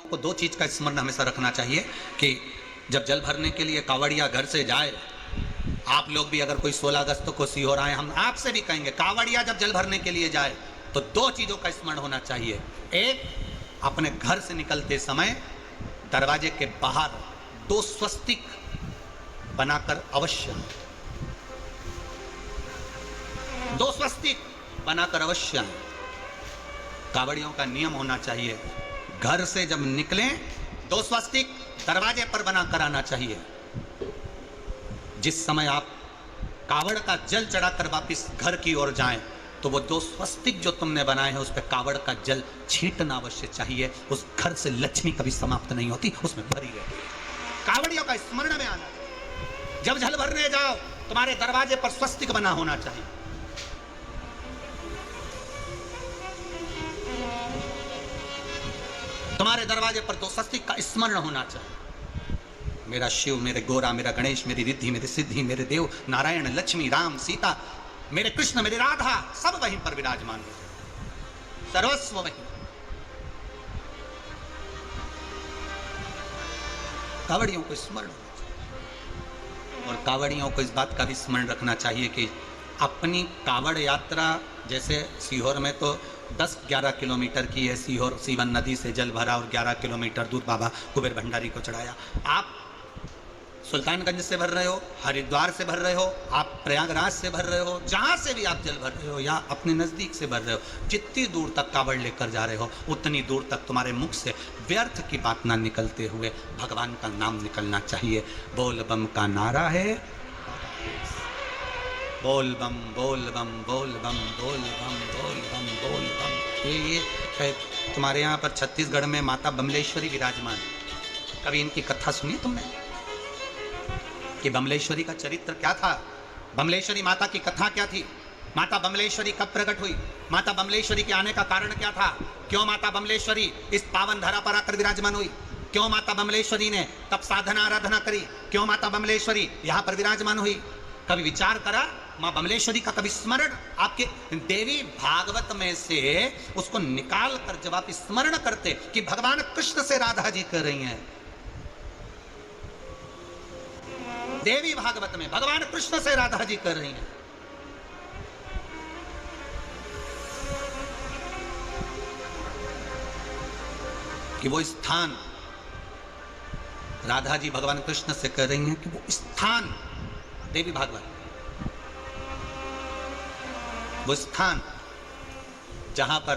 को दो चीज का स्मरण हमेशा रखना चाहिए कि जब जल भरने के लिए कावड़िया घर से जाए, आप लोग भी अगर कोई 16 अगस्त को सीहोर आए, हम आपसे भी कहेंगे कावड़िया जब जल भरने के लिए जाए तो दो चीजों का स्मरण होना चाहिए। एक, अपने घर से निकलते समय दरवाजे के बाहर 2 स्वस्तिक बनाकर अवश्य, 2 स्वस्तिक बनाकर अवश्य। कावड़ियों का नियम होना चाहिए, घर से जब निकलें 2 स्वस्तिक दरवाजे पर बनाकर आना चाहिए। जिस समय आप कावड़ का जल चढ़ाकर वापिस घर की ओर जाएं तो वो 2 स्वस्तिक जो तुमने बनाए हैं उस पर कावड़ का जल छींटना अवश्य चाहिए। उस घर से लक्ष्मी कभी समाप्त नहीं होती, उसमें भरी रहती है। कावड़ियों का स्मरण में आना, जब जल भरने जाओ तुम्हारे दरवाजे पर स्वस्तिक बना होना चाहिए। तुम्हारे दरवाजे पर 2 स्वस्तिक का स्मरण होना चाहिए। मेरा शिव, मेरे गोरा, मेरा गणेश, मेरी रिद्धि, मेरी सिद्धि, मेरे देव नारायण, लक्ष्मी, राम, सीता, मेरे कृष्ण, मेरी राधा, सब वहीं पर विराजमान हो, सर्वस्व वहीं। कावड़ियों को स्मरण होना चाहिए और कावड़ियों को इस बात का भी स्मरण रखना चाहिए कि अपनी कावड़ यात्रा, जैसे सीहोर में तो 10-11 किलोमीटर की है, सीहोर सीवन नदी से जल भरा और 11 किलोमीटर दूर बाबा कुबेर भंडारी को चढ़ाया। आप सुल्तानगंज से भर रहे हो, हरिद्वार से भर रहे हो, आप प्रयागराज से भर रहे हो, जहां से भी आप जल भर रहे हो या अपने नजदीक से भर रहे हो, जितनी दूर तक कावड़ लेकर जा रहे हो उतनी दूर तक तुम्हारे मुख से व्यर्थ की बात ना निकलते हुए भगवान का नाम निकलना चाहिए। बोल बम का नारा है, बोल बम बोल बम बोल बम बोल बम बोल बम बोल बम। ये तुम्हारे यहाँ पर छत्तीसगढ़ में माता बमलेश्वरी विराजमान, कभी इनकी कथा सुनी तुमने कि बमलेश्वरी का चरित्र क्या था? बमलेश्वरी माता की कथा क्या थी? माता बमलेश्वरी कब प्रकट हुई? माता बमलेश्वरी के आने का कारण क्या था? क्यों माता बमलेश्वरी इस पावन धरा पर आकर विराजमान हुई? क्यों माता बमलेश्वरी ने तब साधना आराधना करी? क्यों माता बमलेश्वरी यहाँ पर विराजमान हुई? कभी विचार करा? माँ बमलेश्वरी का कभी स्मरण आपके देवी भागवत में से उसको निकाल कर जब आप स्मरण करते कि भगवान कृष्ण से राधा जी कर रही हैं, देवी भागवत में भगवान कृष्ण से राधा जी कर रही हैं, कि वो स्थान राधा जी भगवान कृष्ण से कर रही हैं, कि वो स्थान देवी भागवत, वो स्थान जहां पर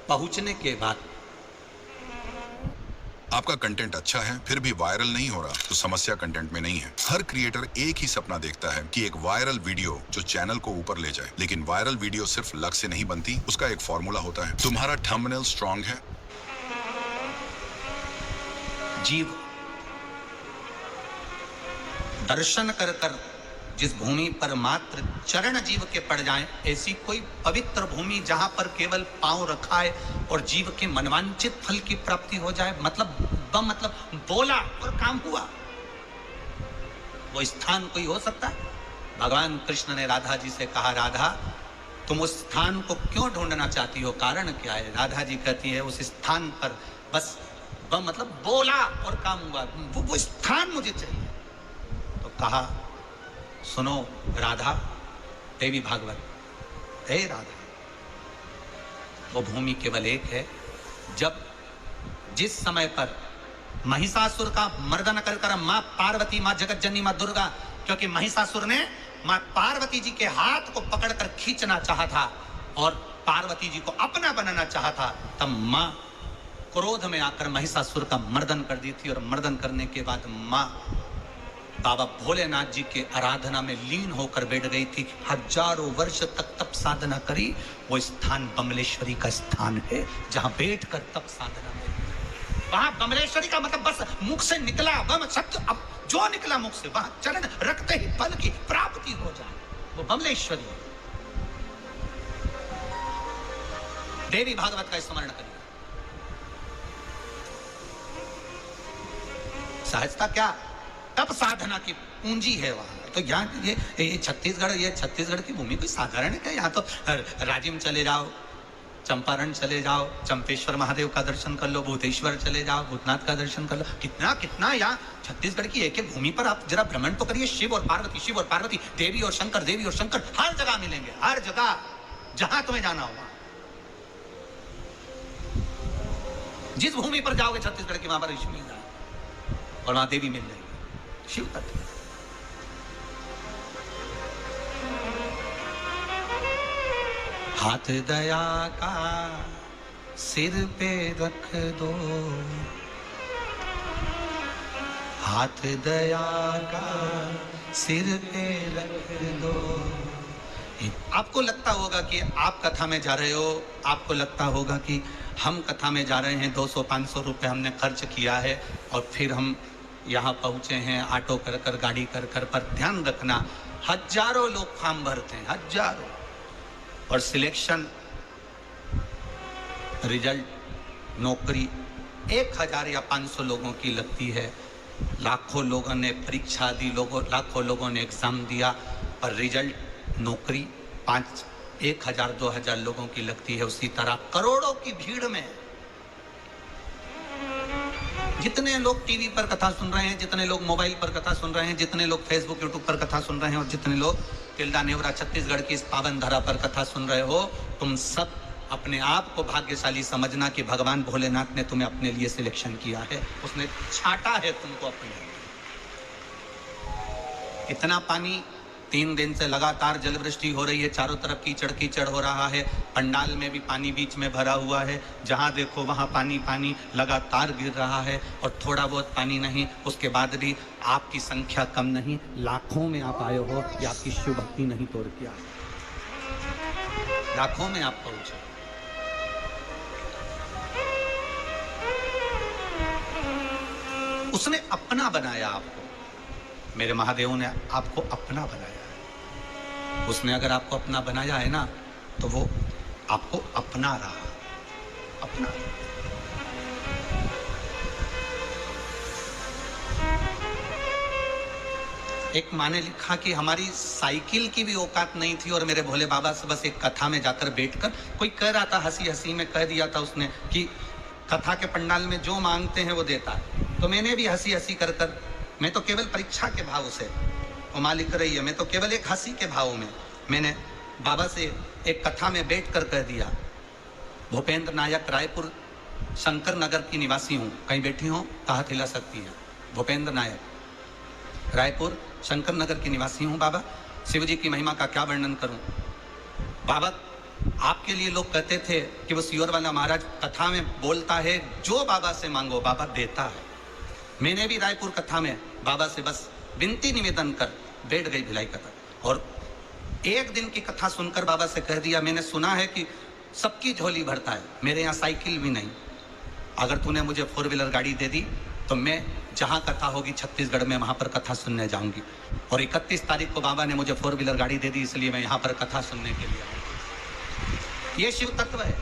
पहुंचने के बाद आपका कंटेंट अच्छा है फिर भी वायरल नहीं हो रहा तो समस्या कंटेंट में नहीं है। हर क्रिएटर एक ही सपना देखता है कि एक वायरल वीडियो जो चैनल को ऊपर ले जाए, लेकिन वायरल वीडियो सिर्फ लक से नहीं बनती, उसका एक फॉर्मूला होता है। तुम्हारा थंबनेल स्ट्रांग है, जीव दर्शन कर कर जिस भूमि पर मात्र चरण जीव के पड़ जाएं, ऐसी कोई पवित्र भूमि जहां पर केवल पांव रखाए और जीव के मनवांचित फल की प्राप्ति हो जाए, मतलब बोला और काम हुआ, वो स्थान कोई हो सकता है? भगवान कृष्ण ने राधा जी से कहा, राधा तुम उस स्थान को क्यों ढूंढना चाहती हो, कारण क्या है? राधा जी कहती है उस स्थान पर बस मतलब बोला और काम हुआ, वो स्थान मुझे चाहिए। तो कहा, सुनो राधा, देवी भागवत, हे राधा, वो भूमि केवल एक है। जब जिस समय पर महिषासुर का मर्दन कर कर मां पार्वती, मां जगत जननी, मां दुर्गा, क्योंकि महिषासुर ने मां पार्वती जी के हाथ को पकड़कर खींचना चाहा था और पार्वती जी को अपना बनाना चाहा था, तब मां क्रोध में आकर महिषासुर का मर्दन कर दी थी और मर्दन करने के बाद मां बाबा भोलेनाथ जी के आराधना में लीन होकर बैठ गई थी। हजारों वर्ष तक तप साधना करी। वो स्थान बमलेश्वरी का स्थान है जहां बैठकर तप साधना में, वहां बमलेश्वरी का मतलब बस मुख से निकला बम शब्द, अब जो निकला मुख से वहां चरण रखते ही फल की प्राप्ति हो जाए, वो बमलेश्वरी है। देवी भागवत का स्मरण करिए। सहजता क्या तप साधना की पूंजी है वहां। तो यहाँ ये छत्तीसगढ़ की भूमि कोई साधारण है क्या? यहाँ तो राजिम चले जाओ, चंपारण चले जाओ, चंपेश्वर महादेव का दर्शन कर लो, भूतेश्वर चले जाओ, भूतनाथ का दर्शन कर लो। कितना कितना यहाँ छत्तीसगढ़ की एक एक भूमि पर आप जरा भ्रमण तो करिए। शिव और पार्वती, शिव और पार्वती, देवी और शंकर हर जगह मिलेंगे, हर जगह जहां तुम्हें जाना होगा। जिस भूमि पर जाओगे छत्तीसगढ़ की, वहां पर ऋषि मिल जाए और वहां देवी मिल जाएगी। शिव तत्व हाथ दया का सिर पे रख दो, हाथ दया का सिर पे रख दो। आपको लगता होगा कि आप कथा में जा रहे हो, आपको लगता होगा कि हम कथा में जा रहे हैं, 200-500 रुपए हमने खर्च किया है और फिर हम यहाँ पहुँचे हैं ऑटो कर कर, गाड़ी कर कर। पर ध्यान रखना, हजारों लोग फॉर्म भरते हैं, हजारों, और सिलेक्शन, रिजल्ट, नौकरी 1000 या 500 लोगों की लगती है। लाखों लोगों ने परीक्षा दी, लाखों लोगों ने एग्जाम दिया, पर रिजल्ट, नौकरी 1000-2000 लोगों की लगती है। उसी तरह करोड़ों की भीड़ में जितने लोग टीवी पर कथा सुन रहे हैं, जितने लोग मोबाइल पर कथा सुन रहे हैं, जितने लोग फेसबुक यूट्यूब पर कथा सुन रहे हैं और जितने लोग तिल्दा नेवरा छत्तीसगढ़ की इस पावन धरा पर कथा सुन रहे हो, तुम सब अपने आप को भाग्यशाली समझना कि भगवान भोलेनाथ ने तुम्हें अपने लिए सिलेक्शन किया है, उसने छाटा है तुमको अपने लिए। इतना पानी 3 दिन से लगातार जल वृष्टि हो रही है, चारों तरफ कीचड़ कीचड़ हो रहा है, पंडाल में भी पानी बीच में भरा हुआ है, जहां देखो वहां पानी पानी लगातार गिर रहा है। और थोड़ा बहुत पानी नहीं, उसके बाद भी आपकी संख्या कम नहीं, लाखों में आप आए हो। ये आपकी शिव भक्ति नहीं तोड़ किया, लाखों में आप पहुंचे। उसने अपना बनाया आपको, मेरे महादेव ने आपको अपना बनाया है। उसने अगर आपको अपना बनाया है ना, तो वो आपको अपना रहा, अपना। एक माँ ने लिखा कि हमारी साइकिल की भी औकात नहीं थी और मेरे भोले बाबा से बस एक कथा में जाकर बैठकर, कोई कह रहा था, हंसी हंसी में कह दिया था उसने कि कथा के पंडाल में जो मांगते हैं वो देता है। तो मैंने भी हंसी हंसी कर कर, मैं तो केवल परीक्षा के भाव से, वो माँ लिख रही है, मैं तो केवल एक हंसी के भाव में मैंने बाबा से एक कथा में बैठ कर कह दिया, भूपेंद्र नायक, रायपुर शंकर नगर की निवासी हूँ, कहीं बैठी हो तो हाथ हिला सकती है। भूपेंद्र नायक, रायपुर शंकर नगर की निवासी हूँ बाबा, शिव जी की महिमा का क्या वर्णन करूँ बाबा। आपके लिए लोग कहते थे कि वो सियोर वाला महाराज कथा में बोलता है, जो बाबा से मांगो बाबा देता है। मैंने भी रायपुर कथा में बाबा से बस विनती निवेदन कर बैठ गई भिलाई कथा, और एक दिन की कथा सुनकर बाबा से कह दिया, मैंने सुना है कि सबकी झोली भरता है, मेरे यहाँ साइकिल भी नहीं, अगर तूने मुझे 4 व्हीलर गाड़ी दे दी तो मैं जहाँ कथा होगी छत्तीसगढ़ में वहाँ पर कथा सुनने जाऊंगी। और 31 तारीख को बाबा ने मुझे 4 व्हीलर गाड़ी दे दी, इसलिए मैं यहाँ पर कथा सुनने के लिए आऊंगी। ये शिव तत्व है।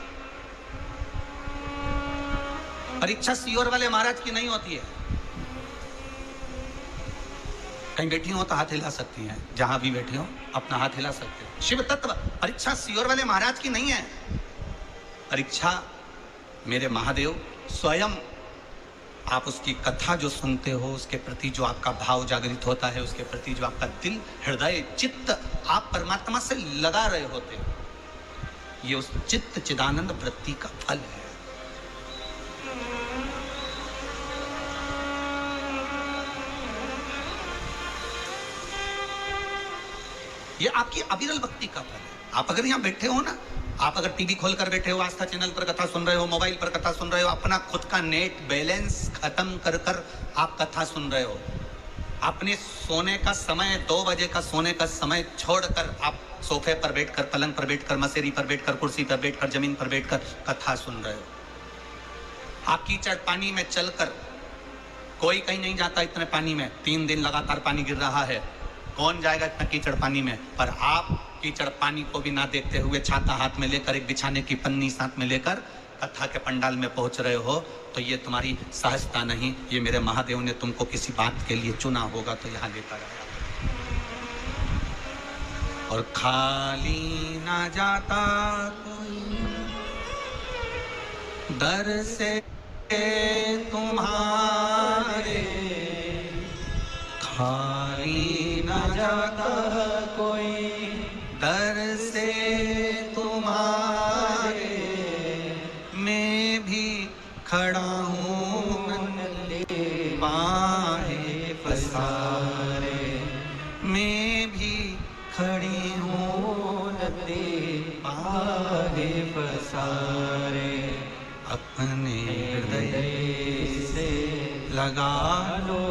परीक्षा सियोर वाले महाराज की नहीं होती है। कहीं बैठी हो तो हाथ हिला सकती हैं, जहां भी बैठी हो अपना हाथ हिला सकते हो। शिव तत्व, परीक्षा सियोर वाले महाराज की नहीं है। परीक्षा मेरे महादेव स्वयं, आप उसकी कथा जो सुनते हो, उसके प्रति जो आपका भाव जागृत होता है, उसके प्रति जो आपका दिल, हृदय, चित्त आप परमात्मा से लगा रहे होते हो, ये उस चित्त चिदानंद वृत्ति का फल है। ये आपकी अविरल भक्ति का फल है। आप अगर यहाँ बैठे हो ना, आप अगर टीवी खोलकर बैठे हो, आस्था चैनल पर कथा सुन रहे हो, मोबाइल पर कथा सुन रहे हो, अपना खुद का नेट बैलेंस खत्म कर कर आप कथा सुन रहे हो, अपने सोने का समय 2 बजे का सोने का समय छोड़कर आप सोफे पर बैठकर, पलंग पर बैठकर, मसेरी पर बैठकर, कुर्सी पर बैठकर, जमीन पर बैठकर कथा सुन रहे हो। आप कीचड़ पानी में चलकर, कोई कहीं नहीं जाता इतने पानी में, 3 दिन लगातार पानी गिर रहा है, कौन जाएगा इतना कीचड़ पानी में। पर आप कीचड़ पानी को भी ना देखते हुए, छाता हाथ में लेकर, एक बिछाने की पन्नी साथ में लेकर कथा के पंडाल में पहुंच रहे हो, तो ये तुम्हारी सहजता नहीं, ये मेरे महादेव ने तुमको किसी बात के लिए चुना होगा तो यहाँ लेकर आया। और खाली ना जाता कोई दर से तुम्हारे खाली न जाता कोई, दर से तुम्हारे मैं भी खड़ा हूँ बाहें पसारे, मैं भी खड़ी हूँ बाहें पसारे। अपने हृदय से लगा लो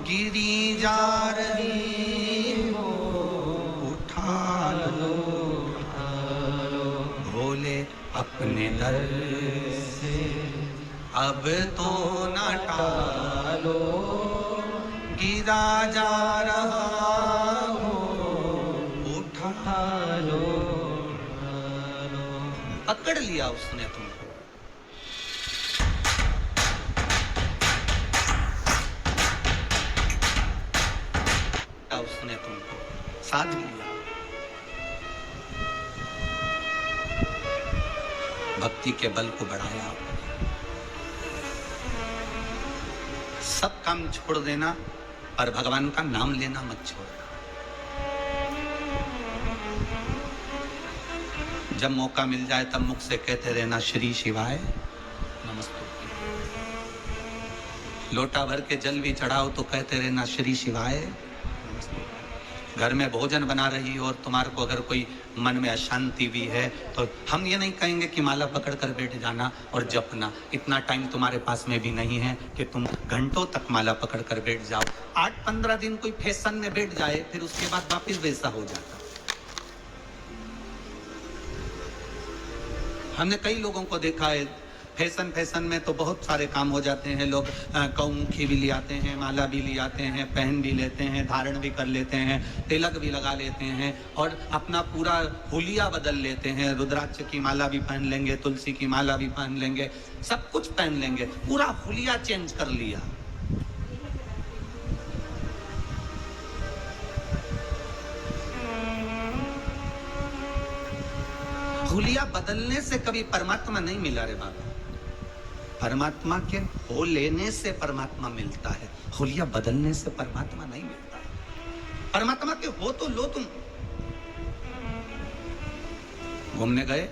गिरी जा रही हो, उठा लो भोले अपने दर से अब तो न टालो, गिरा जा रहा हो, उठा लो। पकड़ लिया उसने तुमको, उसने तुमको साध लिया। भक्ति के बल को बढ़ाया, सब काम छोड़ देना और भगवान का नाम लेना मत छोड़ना। जब मौका मिल जाए तब मुख से कहते रहना श्री शिवाय नमस्ते। लोटा भर के जल भी चढ़ाओ तो कहते रहना श्री शिवाय नमस्ते। घर में भोजन बना रही हो और तुम्हारे को अगर कोई मन में अशांति भी है तो हम ये नहीं कहेंगे कि माला पकड़ कर बैठ जाना और जपना। इतना टाइम तुम्हारे पास में भी नहीं है कि तुम घंटों तक माला पकड़ कर बैठ जाओ। 8-15 दिन कोई फैशन में बैठ जाए फिर उसके बाद वापिस वैसा हो जाता। हमने कई लोगों को देखा है फैशन में तो बहुत सारे काम हो जाते हैं। लोग कौमुखी भी ले आते हैं, माला भी ले आते हैं, पहन भी लेते हैं, धारण भी कर लेते हैं, तिलक भी लगा लेते हैं और अपना पूरा हुलिया बदल लेते हैं। रुद्राक्ष की माला भी पहन लेंगे, तुलसी की माला भी पहन लेंगे, सब कुछ पहन लेंगे, पूरा हुलिया चेंज कर लिया। हुलिया बदलने से कभी परमात्मा नहीं मिला रे बाबा। परमात्मा के हो लेने से परमात्मा मिलता है, हुलिया बदलने से परमात्मा नहीं मिलता। परमात्मा के हो तो लो तुम। घूमने गए,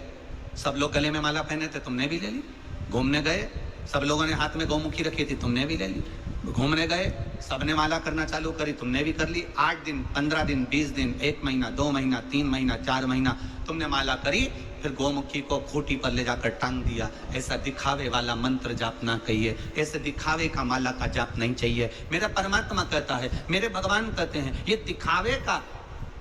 सब लोग गले में माला पहने थे, तुमने भी ले ली। घूमने गए, सब लोगों ने हाथ में गौमुखी रखी थी, तुमने भी ले ली। घूमने गए, सबने माला करना चालू करी, तुमने भी कर ली। 8 दिन, 15 दिन, 20 दिन, 1 महीना, 2 महीना, 3 महीना, 4 महीना तुमने माला करी, फिर गौमुखी को खूंटी पर ले जाकर टांग दिया। ऐसा दिखावे वाला मंत्र जाप ना कहिए, ऐसे दिखावे का माला का जाप नहीं चाहिए। मेरा परमात्मा कहता है, मेरे भगवान कहते हैं, ये दिखावे का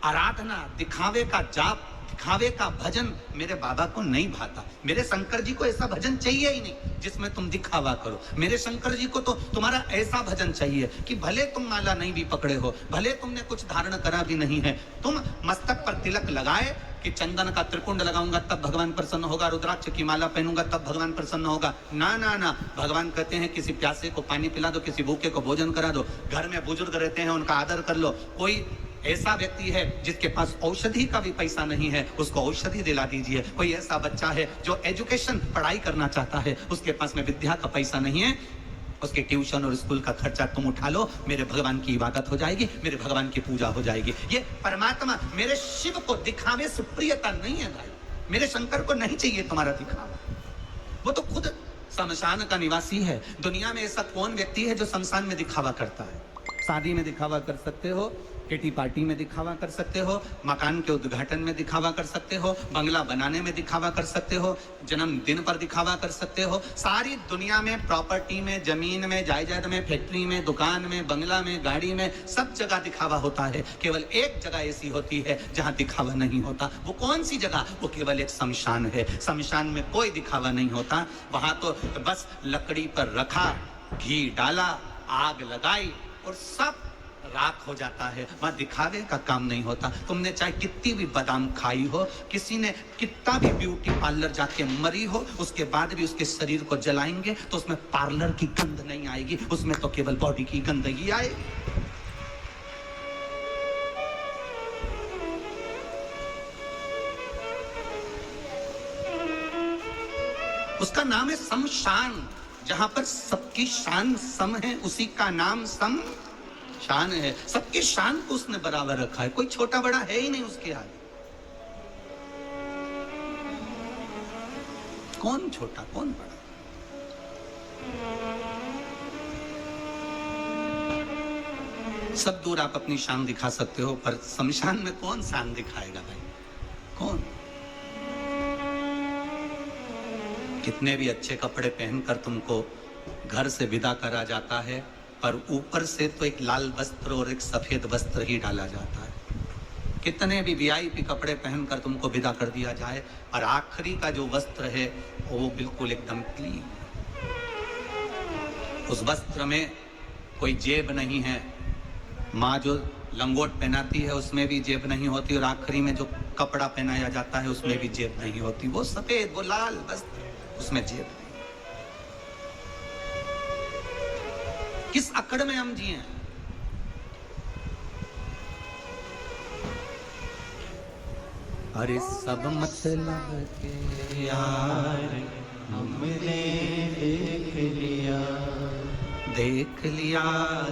आराधना, दिखावे का जाप, दिखावे का भजन मेरे बाबा को नहीं भाता। मेरे शंकर जी को ऐसा भजन चाहिए ही नहीं जिसमें तुम दिखावा करो। मेरे शंकर जी को तो तुम्हारा ऐसा भजन चाहिए कि भले तुम माला नहीं भी पकड़े हो, भले तुमने कुछ धारण करा भी नहीं है, तुम मस्तक पर तिलक लगाए कि चंदन का त्रिपुंड लगाऊंगा तब भगवान प्रसन्न होगा, रुद्राक्ष की माला पहनूंगा तब भगवान प्रसन्न होगा। ना ना ना, भगवान कहते हैं किसी प्यासे को पानी पिला दो, किसी भूखे को भोजन करा दो। घर में बुजुर्ग रहते हैं, उनका आदर कर लो। कोई ऐसा व्यक्ति है जिसके पास औषधि का भी पैसा नहीं है, उसको औषधि दिला दीजिए। कोई ऐसा बच्चा है जो एजुकेशन पढ़ाई करना चाहता है, उसके पास में विद्या का पैसा नहीं है, उसके ट्यूशन और स्कूल का खर्चा तुम उठा लो, मेरे भगवान की इबादत हो जाएगी, मेरे भगवान की पूजा हो जाएगी। ये परमात्मा, मेरे शिव को दिखावे से प्रियता नहीं है भाई। मेरे शंकर को नहीं चाहिए तुम्हारा दिखावा, वो तो खुद शमशान का निवासी है। दुनिया में ऐसा कौन व्यक्ति है जो शमशान में दिखावा करता है? शादी में दिखावा कर सकते हो, किटी पार्टी में दिखावा कर सकते हो, मकान के उद्घाटन में दिखावा कर सकते हो, बंगला बनाने में दिखावा कर सकते हो, जन्मदिन पर दिखावा कर सकते हो। सारी दुनिया में प्रॉपर्टी में, जमीन में, जायदाद में, फैक्ट्री में, दुकान में, बंगला में, गाड़ी में, सब जगह दिखावा होता है। केवल एक जगह ऐसी होती है जहां दिखावा नहीं होता। वो कौन सी जगह? वो केवल एक शमशान है। शमशान में कोई दिखावा नहीं होता। वहां तो बस लकड़ी पर रखा, घी डाला, आग लगाई और सब राख हो जाता है। वहां दिखावे का काम नहीं होता। तुमने चाहे कितनी भी बादाम खाई हो, किसी ने कितना भी ब्यूटी पार्लर जाके मरी हो, उसके बाद भी उसके शरीर को जलाएंगे तो उसमें पार्लर की गंध नहीं आएगी, उसमें तो केवल बॉडी की गंदगी आएगी। उसका नाम है शमशान। जहां पर सबकी शान सम है, उसी का नाम सम शान है। सबकी शान को उसने बराबर रखा है, कोई छोटा बड़ा है ही नहीं उसके आगे। कौन छोटा कौन बड़ा? सब दूर आप अपनी शान दिखा सकते हो, पर शमशान में कौन शान दिखाएगा भाई? कौन? कितने भी अच्छे कपड़े पहनकर तुमको घर से विदा करा जाता है, पर ऊपर से तो एक लाल वस्त्र और एक सफेद वस्त्र ही डाला जाता है। कितने भी वीआईपी कपड़े पहनकर तुमको विदा कर दिया जाए, और आखिरी का जो वस्त्र है वो बिल्कुल एकदम क्लीन। उस वस्त्र में कोई जेब नहीं है। माँ जो लंगोट पहनाती है उसमें भी जेब नहीं होती, और आखिरी में जो कपड़ा पहनाया जाता है उसमें भी जेब नहीं होती। वो सफेद, वो लाल वस्त्र, उसमें जेब नहीं। किस अकड़ में हम जिए? अरे सब मतलब के यार हमने देख लिया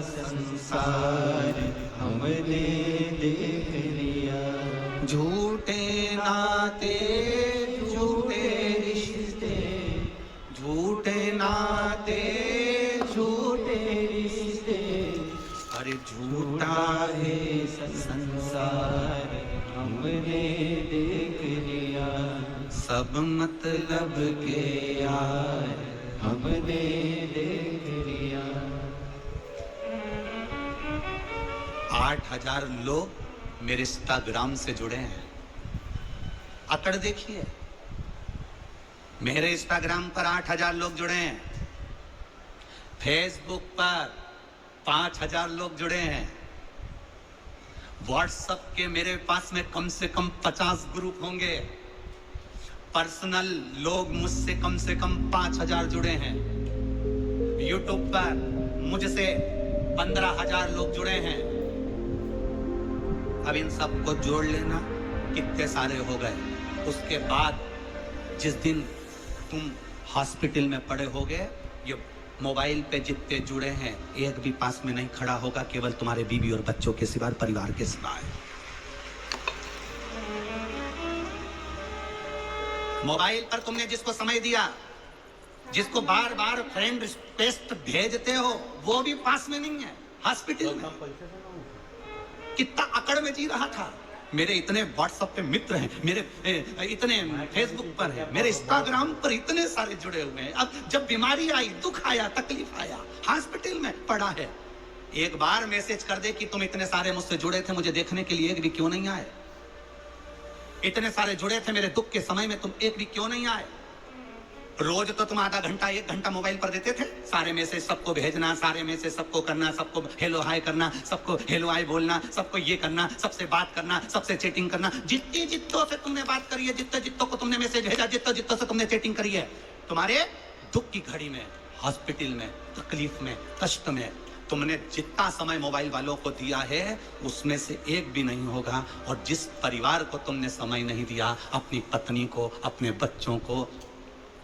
संसार, हमने देख लिया झूठे नाते झूठे रिश्ते, झूठे नाते झूठे रिश्ते, अरे झूठा है संसार, हमने देख लिया सब मतलब के यार, हमने देख लिया। 8,000 लोग मेरे इंस्टाग्राम से जुड़े हैं। अकड़ देखिए, मेरे इंस्टाग्राम पर 8,000 लोग जुड़े हैं। फेसबुक पर 5,000 लोग जुड़े हैं। व्हाट्सएप के मेरे पास में कम से कम 50 ग्रुप होंगे। पर्सनल लोग मुझसे कम से कम 5,000 जुड़े हैं। यूट्यूब पर मुझसे 15,000 लोग जुड़े हैं। अब इन सबको जोड़ लेना, कितने सारे हो गए। उसके बाद जिस दिन तुम हॉस्पिटल में पड़े होगे, ये मोबाइल पे जितने जुड़े हैं एक भी पास में नहीं खड़ा होगा, केवल तुम्हारे बीवी और बच्चों के सिवा, परिवार के सिवाय। मोबाइल पर तुमने जिसको समय दिया, जिसको बार बार फ्रेंड रिक्वेस्ट भेजते हो, वो भी पास में नहीं है, हॉस्पिटल में। कितना अकड़ में जी रहा था। मेरे इतने व्हाट्सएप पे मित्र हैं, मेरे इतने फेसबुक पर हैं, मेरे इंस्टाग्राम पर इतने सारे जुड़े हुए हैं। अब जब बीमारी आई, दुख आया, तकलीफ आया, हॉस्पिटल में पड़ा है, एक बार मैसेज कर दे कि तुम इतने सारे मुझसे जुड़े थे, मुझे देखने के लिए एक भी क्यों नहीं आए? इतने सारे जुड़े थे मेरे दुख के समय में, तुम एक भी क्यों नहीं आए? रोज तो तुम आधा घंटा 1 घंटा मोबाइल पर देते थे। सारे मैसेज सबको भेजना, सारे मैसेज सबको करना, सबको हेलो हाय करना, सबको हेलो हाय बोलना, सबको ये करना, सबसे बात करना, सबसे चैटिंग करना। जितनी जितों से तुमने बात करी है, जितने जितों को तुमने मैसेज भेजा, जितों जितों से तुमने चैटिंग करी है, तुम्हारे दुख की घड़ी में, हॉस्पिटल में, तकलीफ में, कष्ट में तुमने जितना समय मोबाइल वालों को दिया है, उसमें से एक भी नहीं होगा। और जिस परिवार को तुमने समय नहीं दिया, अपनी पत्नी को, अपने बच्चों को,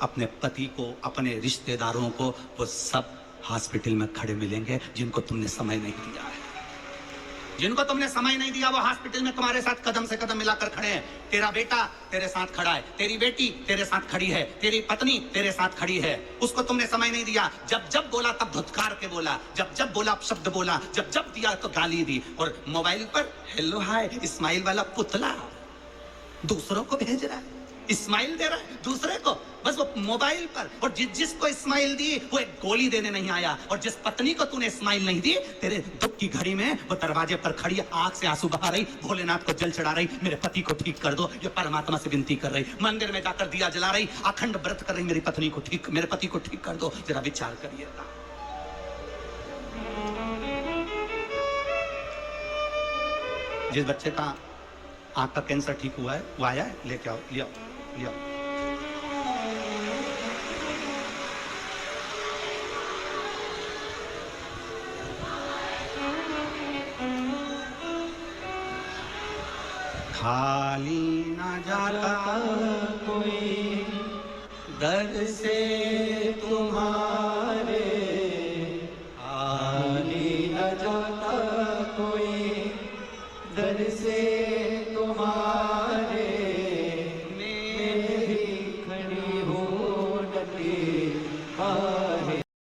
अपने पति को, अपने रिश्तेदारों को, वो सब हॉस्पिटल में खड़े मिलेंगे जिनको तुमने समय नहीं दिया है। जिनको तुमने समय नहीं दिया वो हॉस्पिटल में तुम्हारे साथ कदम से कदम मिलाकर खड़े हैं। तेरा बेटा तेरे साथ खड़ा है, तेरी बेटी तेरे साथ खड़ी है, तेरी पत्नी तेरे साथ खड़ी है। उसको तुमने समय नहीं दिया। जब जब बोला तब धुतकार के बोला, जब जब बोला शब्द बोला, जब जब दिया तो गाली दी। और मोबाइल पर हेलो हाय स्माइल वाला पुतला दूसरों को भेज रहा है, स्माइल दे रहा है दूसरे को, बस वो मोबाइल पर। और जिसको स्माइल दी वो एक गोली देने नहीं आया। और जिस पत्नी को तूने स्माइल नहीं दी, तेरे दुख की घड़ी में वो दरवाजे पर खड़ी, आंख से आंसू बहा रही, भोलेनाथ को जल चढ़ा रही, मेरे पति को ठीक कर दो, ये परमात्मा से विनती कर रही, मंदिर में जाकर दिया जला रही, अखंड व्रत कर रही, मेरी पत्नी को ठीक, मेरे पति को ठीक कर दो। जरा विचार करिएगा। जिस बच्चे का आंख का कैंसर ठीक हुआ है, वो आया है, लेके आओ, ले आओ, ले आओ। खाली ना जाता कोई दर से तुम्हारे आली न जाता कोई, दर से तुम्हारे